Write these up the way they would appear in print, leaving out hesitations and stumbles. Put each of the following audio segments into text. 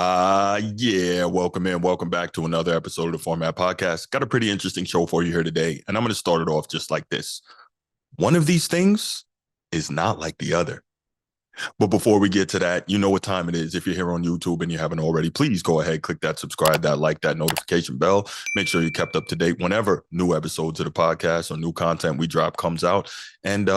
Yeah, welcome in. Welcome back to another episode of the Format Podcast. Got a pretty interesting show for you here today, and I'm going to start it off just like this. One of these things is not like the other. But before we get to that, you know what time it is. If you're here on YouTube and you haven't already, please go ahead, click that subscribe, that like, that notification bell. Make sure you're kept up to date whenever new episodes of the podcast or new content we drop comes out. And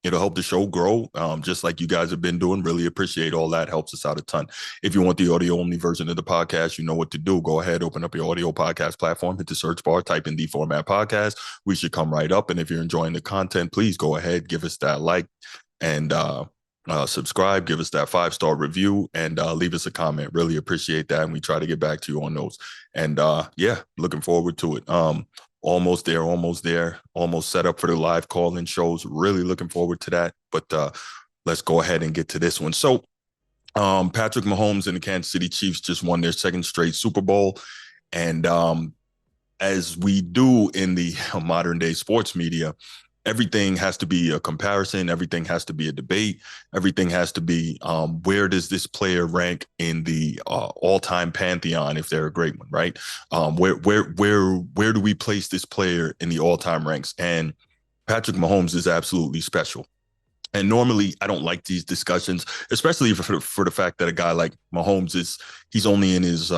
it'll help the show grow, just like you guys have been doing. Really appreciate all that. Helps us out a ton. If you want the audio only version of the podcast, you know what to do. Go ahead, open up your audio podcast platform, hit the search bar, type in the Format Podcast. We should come right up. And if you're enjoying the content, please go ahead, give us that like and subscribe, give us that 5-star review, and leave us a comment. Really appreciate that. And we try to get back to you on those. And yeah, looking forward to it. Almost there, almost set up for the live call-in shows. Really looking forward to that. But let's go ahead and get to this one. So Patrick Mahomes and the Kansas City Chiefs just won their second straight Super Bowl. And as we do in the modern day sports media, everything has to be a comparison. Everything has to be a debate. Everything has to be where does this player rank in the all-time pantheon if they're a great one, right? Where do we place this player in the all-time ranks? And Patrick Mahomes is absolutely special. And normally I don't like these discussions, especially for the fact that a guy like Mahomes he's only in his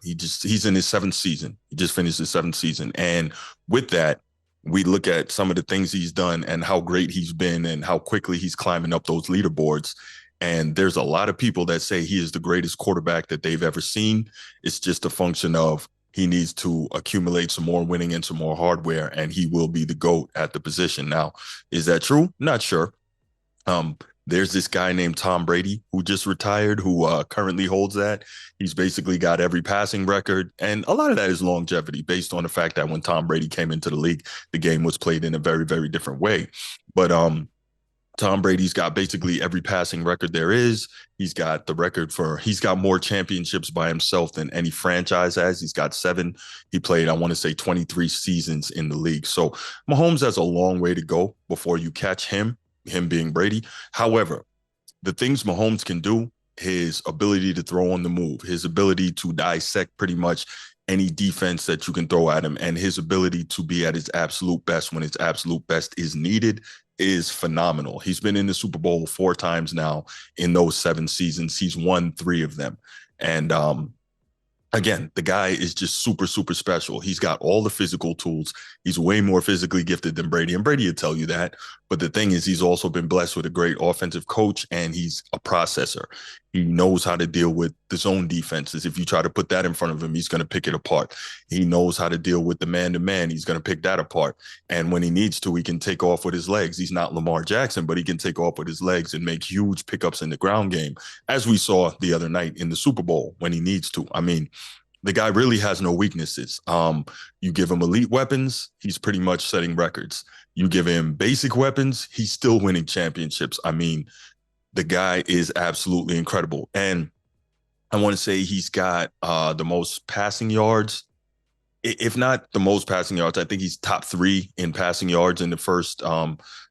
he's in his seventh season. He just finished his seventh season. And with that, we look at some of the things he's done and how great he's been and how quickly he's climbing up those leaderboards. And there's a lot of people that say he is the greatest quarterback that they've ever seen. It's just a function of he needs to accumulate some more winning and some more hardware, and he will be the GOAT at the position. Now, is that true? Not sure. There's this guy named Tom Brady who just retired, who currently holds that. He's basically got every passing record, and a lot of that is longevity based on the fact that when Tom Brady came into the league, the game was played in a very, very different way. But Tom Brady's got basically every passing record there is. He's got more championships by himself than any franchise has. He's got 7. He played, I want to say, 23 seasons in the league. So Mahomes has a long way to go before you catch him being Brady. However, the things Mahomes can do, his ability to throw on the move, his ability to dissect pretty much any defense that you can throw at him, and his ability to be at his absolute best when his absolute best is needed is phenomenal. He's been in the Super Bowl 4 times now in those 7 seasons. He's won 3 of them. And again, the guy is just super, super special. He's got all the physical tools. He's way more physically gifted than Brady, and Brady will tell you that. But the thing is, he's also been blessed with a great offensive coach, and he's a processor. He knows how to deal with the zone defenses. If you try to put that in front of him, he's going to pick it apart. He knows how to deal with the man-to-man. He's going to pick that apart. And when he needs to, he can take off with his legs. He's not Lamar Jackson, but he can take off with his legs and make huge pickups in the ground game, as we saw the other night in the Super Bowl when he needs to. I mean, the guy really has no weaknesses. You give him elite weapons, he's pretty much setting records. You give him basic weapons, he's still winning championships. I mean, the guy is absolutely incredible. And I want to say he's got the most passing yards. If not the most passing yards, I think he's top 3 in passing yards in the first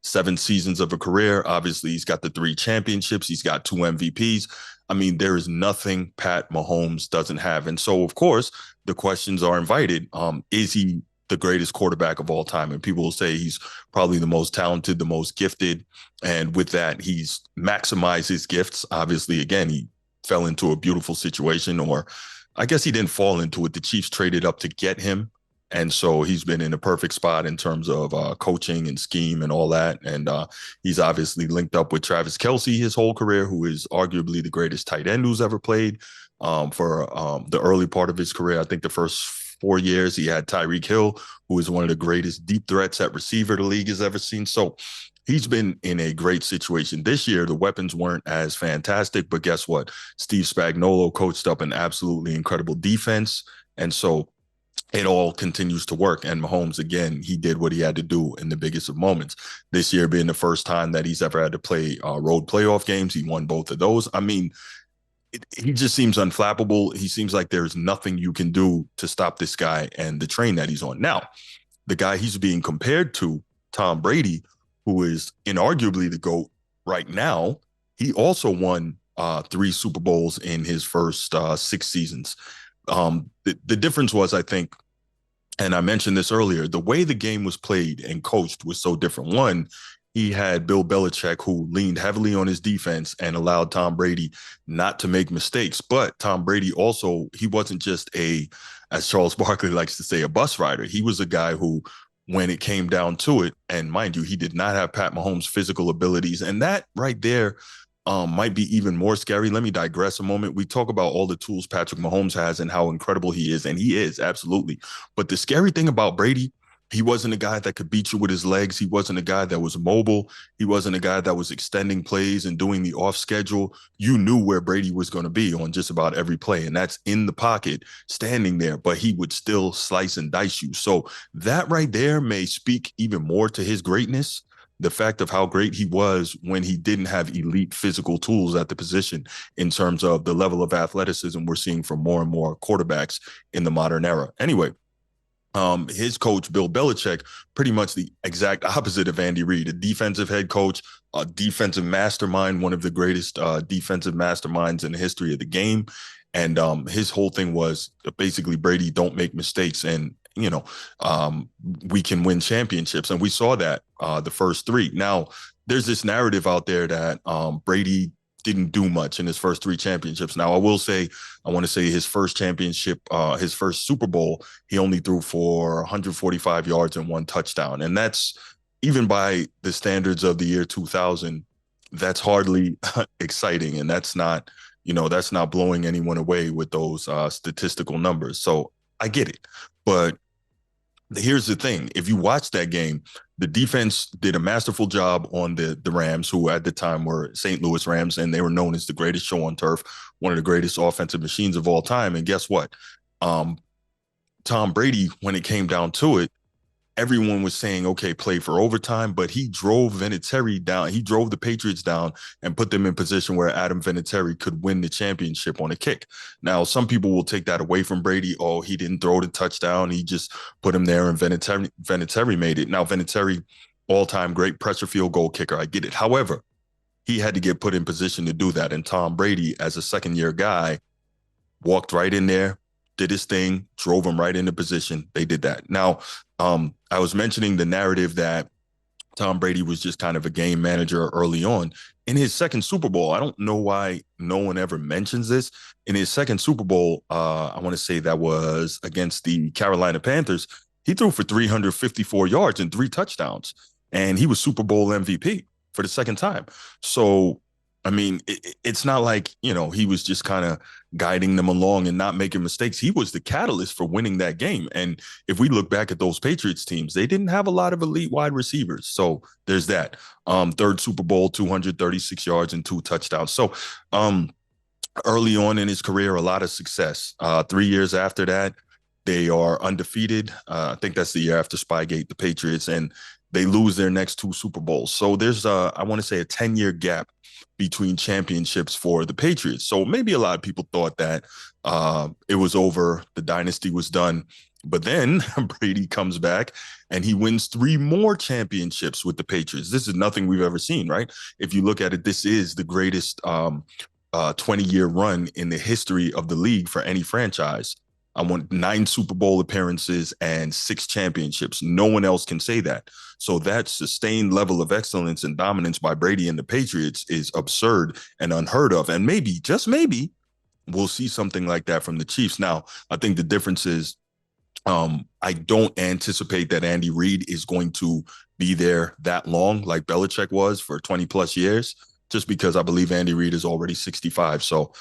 7 seasons of a career. Obviously, he's got the 3 championships. He's got 2 MVPs. I mean, there is nothing Pat Mahomes doesn't have. And so, of course, the questions are invited. Is he the greatest quarterback of all time? And people will say he's probably the most talented, the most gifted. And with that, he's maximized his gifts. Obviously, again, he fell into a beautiful situation, or I guess he didn't fall into it. The Chiefs traded up to get him. And so he's been in a perfect spot in terms of coaching and scheme and all that. And he's obviously linked up with Travis Kelce his whole career, who is arguably the greatest tight end who's ever played for the early part of his career. I think the first 4 years he had Tyreek Hill, who is one of the greatest deep threats at receiver the league has ever seen. So he's been in a great situation. This year, the weapons weren't as fantastic, but guess what? Steve Spagnuolo coached up an absolutely incredible defense. And so it all continues to work. And Mahomes, again, he did what he had to do in the biggest of moments. This year being the first time that he's ever had to play road playoff games, he won both of those. I mean, he just seems unflappable. He seems like there's nothing you can do to stop this guy and the train that he's on. Now, the guy he's being compared to, Tom Brady, who is inarguably the GOAT right now, he also won three Super Bowls in his first six seasons. The difference was, I think, and I mentioned this earlier, the way the game was played and coached was so different. One, he had Bill Belichick, who leaned heavily on his defense and allowed Tom Brady not to make mistakes. But Tom Brady also, he wasn't just as Charles Barkley likes to say, a bus rider. He was a guy who, when it came down to it, and mind you, he did not have Pat Mahomes' physical abilities. And that right there might be even more scary. Let me digress a moment. We talk about all the tools Patrick Mahomes has and how incredible he is, and he is absolutely. But the scary thing about Brady, he wasn't a guy that could beat you with his legs. He wasn't a guy that was mobile. He wasn't a guy that was extending plays and doing the off schedule. You knew where Brady was going to be on just about every play, and that's in the pocket, standing there, but he would still slice and dice you. So that right there may speak even more to his greatness, the fact of how great he was when he didn't have elite physical tools at the position in terms of the level of athleticism we're seeing from more and more quarterbacks in the modern era. Anyway, his coach, Bill Belichick, pretty much the exact opposite of Andy Reid, a defensive head coach, a defensive mastermind, one of the greatest defensive masterminds in the history of the game. And his whole thing was basically, Brady, don't make mistakes. And we can win championships. And we saw that the first three. Now, there's this narrative out there that Brady didn't do much in his first three championships. Now, I want to say his first championship, his first Super Bowl, he only threw for 145 yards and one touchdown. And that's, even by the standards of the year 2000, that's hardly exciting. And that's not blowing anyone away with those statistical numbers. So I get it. But here's the thing. If you watch that game, the defense did a masterful job on the Rams, who at the time were St. Louis Rams, and they were known as the greatest show on turf, one of the greatest offensive machines of all time. And guess what? Tom Brady, when it came down to it, everyone was saying, okay, play for overtime, but he drove Vinatieri down. He drove the Patriots down and put them in position where Adam Vinatieri could win the championship on a kick. Now, some people will take that away from Brady. Oh, he didn't throw the touchdown. He just put him there and Vinatieri made it. Now, Vinatieri, all-time great pressure field goal kicker. I get it. However, he had to get put in position to do that. And Tom Brady, as a second-year guy, walked right in there, did his thing, drove him right into position. They did that. Now, I was mentioning the narrative that Tom Brady was just kind of a game manager early on. In his second Super Bowl, I don't know why no one ever mentions this. In his second Super Bowl, I want to say that was against the Carolina Panthers, he threw for 354 yards and three touchdowns, and he was Super Bowl MVP for the second time. So, I mean, it's not like, he was just kind of guiding them along and not making mistakes. He was the catalyst for winning that game. And if we look back at those Patriots teams, they didn't have a lot of elite wide receivers. So there's that. Third Super Bowl, 236 yards and two touchdowns. So early on in his career, a lot of success. 3 years after that, they are undefeated. I think that's the year after Spygate, the Patriots, and they lose their next two Super Bowls. So there's, I want to say, a 10-year gap between championships for the Patriots. So maybe a lot of people thought that it was over, the dynasty was done. But then Brady comes back and he wins three more championships with the Patriots. This is nothing we've ever seen, right? If you look at it, this is the greatest 20-year run in the history of the league for any franchise. I want 9 Super Bowl appearances and 6 championships. No one else can say that. So that sustained level of excellence and dominance by Brady and the Patriots is absurd and unheard of. And maybe, just maybe, we'll see something like that from the Chiefs. Now, I think the difference is I don't anticipate that Andy Reid is going to be there that long like Belichick was for 20 plus years, just because I believe Andy Reid is already 65. So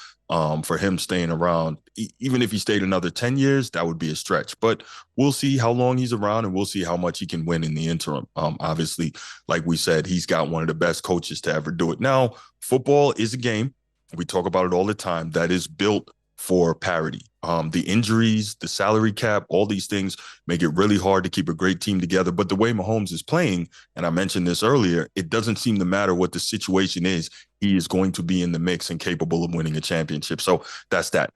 for him staying around, even if he stayed another 10 years, that would be a stretch. But we'll see how long he's around, and we'll see how much he can win in the interim. Obviously, like we said, he's got one of the best coaches to ever do it. Now, football is a game. We talk about it all the time, that is built for parity. The injuries, the salary cap, all these things make it really hard to keep a great team together. But the way Mahomes is playing, and I mentioned this earlier, it doesn't seem to matter what the situation is. He is going to be in the mix and capable of winning a championship. So that's that.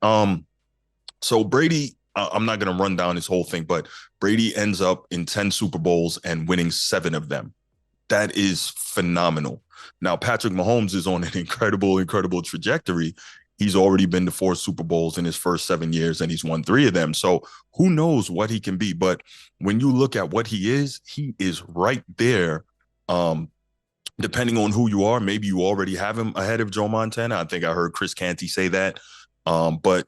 So Brady, I'm not going to run down his whole thing, but Brady ends up in 10 Super Bowls and winning 7 of them. That is phenomenal. Now, Patrick Mahomes is on an incredible trajectory. He's already been to 4 Super Bowls in his first 7 years, and he's won 3 of them. So who knows what he can be? But when you look at what he is right there. Depending on who you are, maybe you already have him ahead of Joe Montana. I think I heard Chris Canty say that. But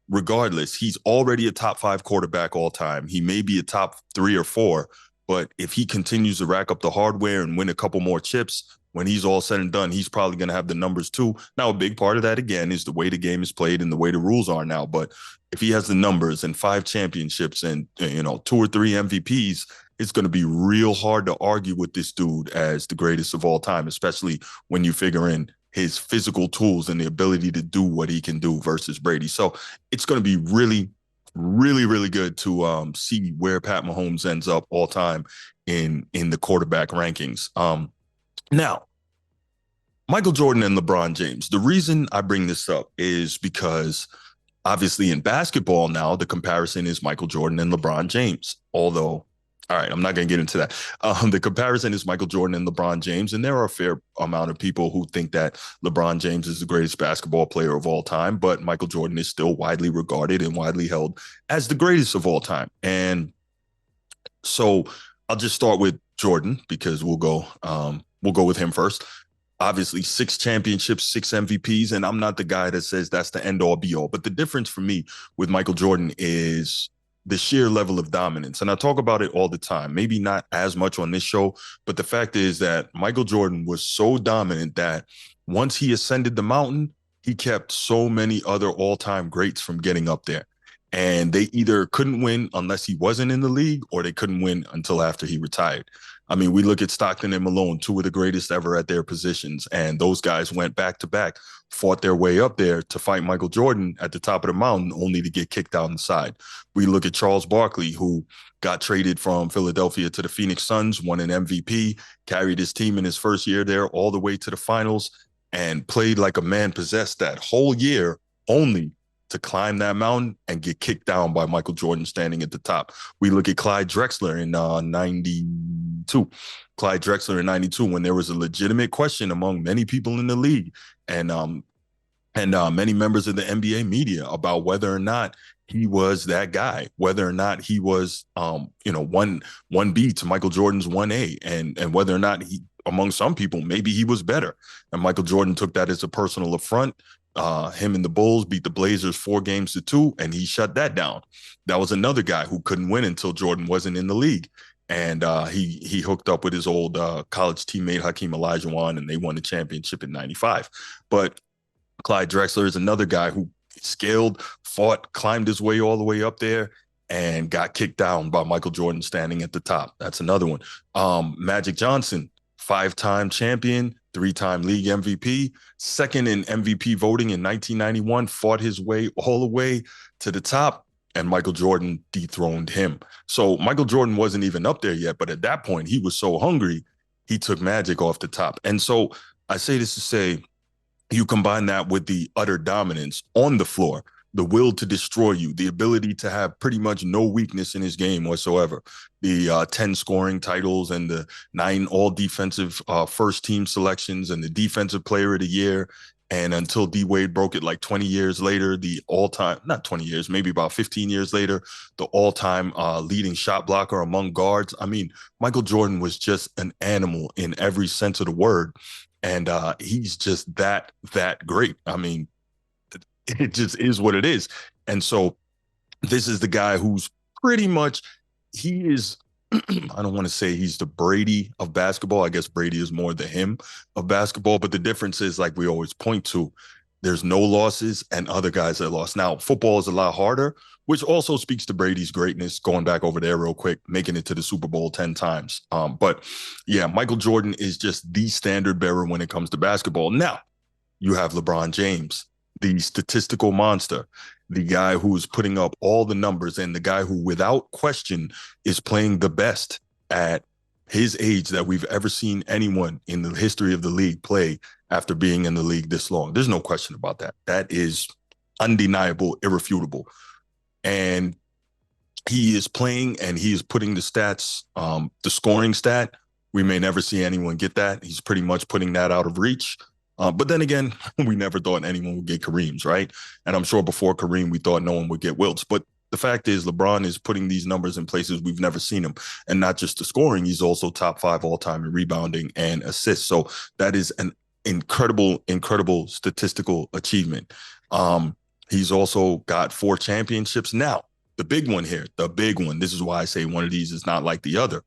regardless, he's already a top 5 quarterback all time. He may be a top 3 or 4, but if he continues to rack up the hardware and win a couple more chips, when he's all said and done, he's probably going to have the numbers too. Now, a big part of that, again, is the way the game is played and the way the rules are now. But if he has the numbers and 5 championships and 2 or 3 MVPs, it's going to be real hard to argue with this dude as the greatest of all time, especially when you figure in his physical tools and the ability to do what he can do versus Brady. So it's going to be really good to see where Pat Mahomes ends up all time in the quarterback rankings. Now, Michael Jordan and LeBron James. The reason I bring this up is because obviously in basketball now, the comparison is Michael Jordan and LeBron James. Although, all right, I'm not going to get into that. The comparison is Michael Jordan and LeBron James, and there are a fair amount of people who think that LeBron James is the greatest basketball player of all time, but Michael Jordan is still widely regarded and widely held as the greatest of all time. And so I'll just start with Jordan because we'll go with him first. Obviously, 6 championships, 6 MVPs, and I'm not the guy that says that's the end all be all. But the difference for me with Michael Jordan is the sheer level of dominance. And I talk about it all the time, maybe not as much on this show, but the fact is that Michael Jordan was so dominant that once he ascended the mountain, he kept so many other all-time greats from getting up there. And they either couldn't win unless he wasn't in the league, or they couldn't win until after he retired. I mean, we look at Stockton and Malone, 2 of the greatest ever at their positions, and those guys went back to back, fought their way up there to fight Michael Jordan at the top of the mountain, only to get kicked down the side. We look at Charles Barkley, who got traded from Philadelphia to the Phoenix Suns, won an MVP, carried his team in his first year there all the way to the finals, and played like a man possessed that whole year, only to climb that mountain and get kicked down by Michael Jordan standing at the top. We look at Clyde Drexler in 92. Clyde Drexler in 92, when there was a legitimate question among many people in the league and many members of the NBA media about whether or not he was that guy, whether or not he was, 1B to Michael Jordan's 1A, and whether or not he, among some people, maybe he was better. And Michael Jordan took that as a personal affront. Him and the Bulls beat the Blazers 4 games to 2, and he shut that down. That was another guy who couldn't win until Jordan wasn't in the league. And he hooked up with his old college teammate Hakeem Olajuwon, and they won the championship in '95. But Clyde Drexler is another guy who scaled, fought, climbed his way all the way up there, and got kicked down by Michael Jordan standing at the top. That's another one. Magic Johnson, 5-time champion, 3-time league MVP, second in MVP voting in 1991, fought his way all the way to the top, and Michael Jordan dethroned him. So Michael Jordan wasn't even up there yet, but at that point, he was so hungry, he took Magic off the top. And so I say this to say, you combine that with the utter dominance on the floor, the will to destroy you, the ability to have pretty much no weakness in his game whatsoever, the 10 scoring titles and the 9 all defensive first team selections and the defensive player of the year. And until D Wade broke it like 20 years later, the all-time, not 20 years, maybe about 15 years later, the all-time leading shot blocker among guards. I mean, Michael Jordan was just an animal in every sense of the word. And he's just that great. I mean, it just is what it is. And so this is the guy who's pretty much, he is, I don't want to say he's the Brady of basketball. I guess Brady is more the him of basketball. But the difference is, like we always point to, there's no losses and other guys that lost. Now, football is a lot harder, which also speaks to Brady's greatness, going back over there real quick, making it to the Super Bowl 10 times. But yeah, Michael Jordan is just the standard bearer when it comes to basketball. Now, you have LeBron James, the statistical monster, the guy who's putting up all the numbers, and the guy who, without question, is playing the best at his age that we've ever seen anyone in the history of the league play after being in the league this long. There's no question about that. That is undeniable, irrefutable. And he is playing, and he is putting the stats, the scoring stat We may never see anyone get that. He's pretty much putting that out of reach. But then again, we never thought anyone would get Kareem's, right? And I'm sure before Kareem, we thought no one would get Wilt's. But the fact is, LeBron is putting these numbers in places we've never seen him. And not just the scoring, he's also top 5 all time in rebounding and assists. So that is an incredible, incredible statistical achievement. He's also got 4 championships now. The big one here, the big one. This is why I say one of these is not like the other.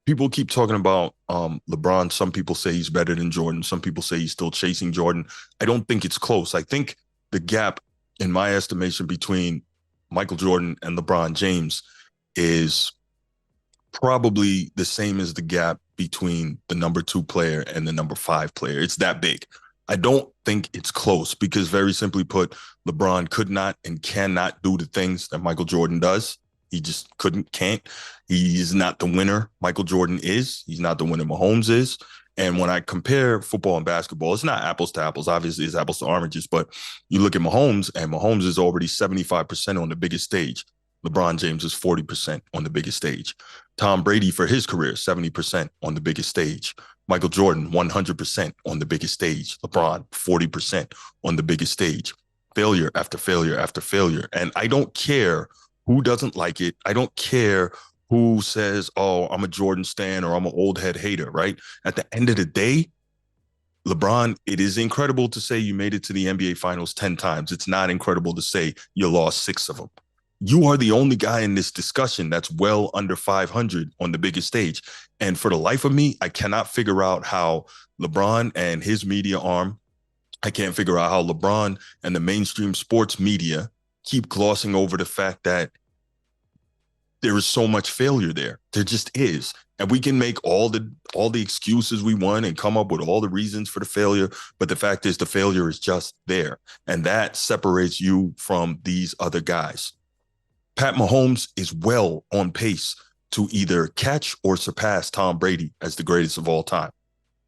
People keep talking about LeBron. Some people say he's better than Jordan. Some people say he's still chasing Jordan. I don't think it's close. I think the gap, in my estimation, between Michael Jordan and LeBron James is probably the same as the gap between the number 2 player and the number 5 player. It's that big. I don't think it's close because, very simply put, LeBron could not and cannot do the things that Michael Jordan does. He just can't. He's not the winner Michael Jordan is. He's not the winner Mahomes is. And when I compare football and basketball, it's not apples to apples. Obviously, it's apples to oranges. But you look at Mahomes, and Mahomes is already 75% on the biggest stage. LeBron James is 40% on the biggest stage. Tom Brady, for his career, 70% on the biggest stage. Michael Jordan, 100% on the biggest stage. LeBron, 40% on the biggest stage. Failure after failure after failure. And I don't care who doesn't like it. I don't care who says, oh, I'm a Jordan stan or I'm an old head hater, right? At the end of the day, LeBron, it is incredible to say you made it to the NBA Finals 10 times. It's not incredible to say you lost 6 of them. You are the only guy in this discussion that's well under 500 on the biggest stage. And for the life of me, I cannot figure out how LeBron and his media arm, I can't figure out how LeBron and the mainstream sports media keep glossing over the fact that there is so much failure there. There just is. And we can make all the excuses we want and come up with all the reasons for the failure. But the fact is the failure is just there. And that separates you from these other guys. Pat Mahomes is well on pace to either catch or surpass Tom Brady as the greatest of all time.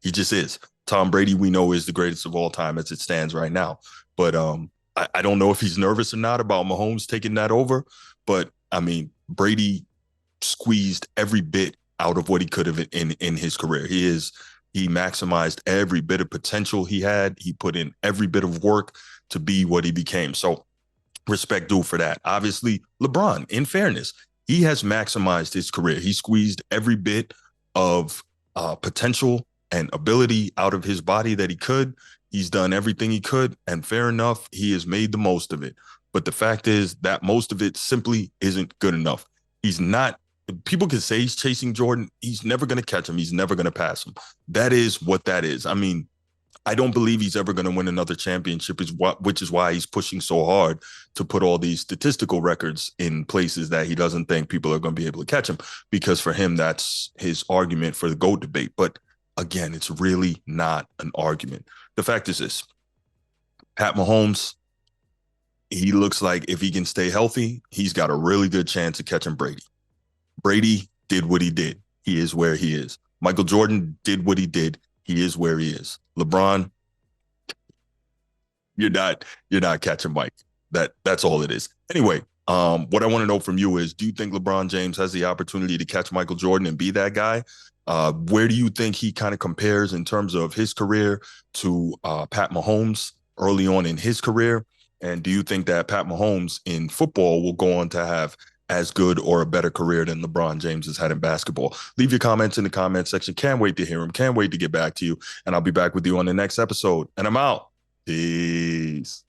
He just is. Tom Brady, we know, is the greatest of all time as it stands right now. But I don't know if he's nervous or not about Mahomes taking that over. But, I mean, Brady squeezed every bit out of what he could have in his career. He maximized every bit of potential he had. He put in every bit of work to be what he became. So respect due for that. Obviously, LeBron, in fairness, he has maximized his career. He squeezed every bit of potential and ability out of his body that he could. He's done everything he could, and fair enough, he has made the most of it. But the fact is that most of it simply isn't good enough. He's not, people can say he's chasing Jordan. He's never going to catch him. He's never going to pass him. That is what that is. I mean, I don't believe he's ever going to win another championship, which is why he's pushing so hard to put all these statistical records in places that he doesn't think people are going to be able to catch him, because for him, that's his argument for the GOAT debate. But again, it's really not an argument. The fact is this: Pat Mahomes, he looks like if he can stay healthy, he's got a really good chance of catching Brady. Brady did what he did. He is where he is. Michael Jordan did what he did. He is where he is. LeBron, you're not catching Mike. That's all it is. Anyway, what I want to know from you is, do you think LeBron James has the opportunity to catch Michael Jordan and be that guy? Where do you think he kind of compares in terms of his career to Pat Mahomes early on in his career? And do you think that Pat Mahomes in football will go on to have as good or a better career than LeBron James has had in basketball? Leave your comments in the comment section. Can't wait to hear them. Can't wait to get back to you. And I'll be back with you on the next episode. And I'm out. Peace.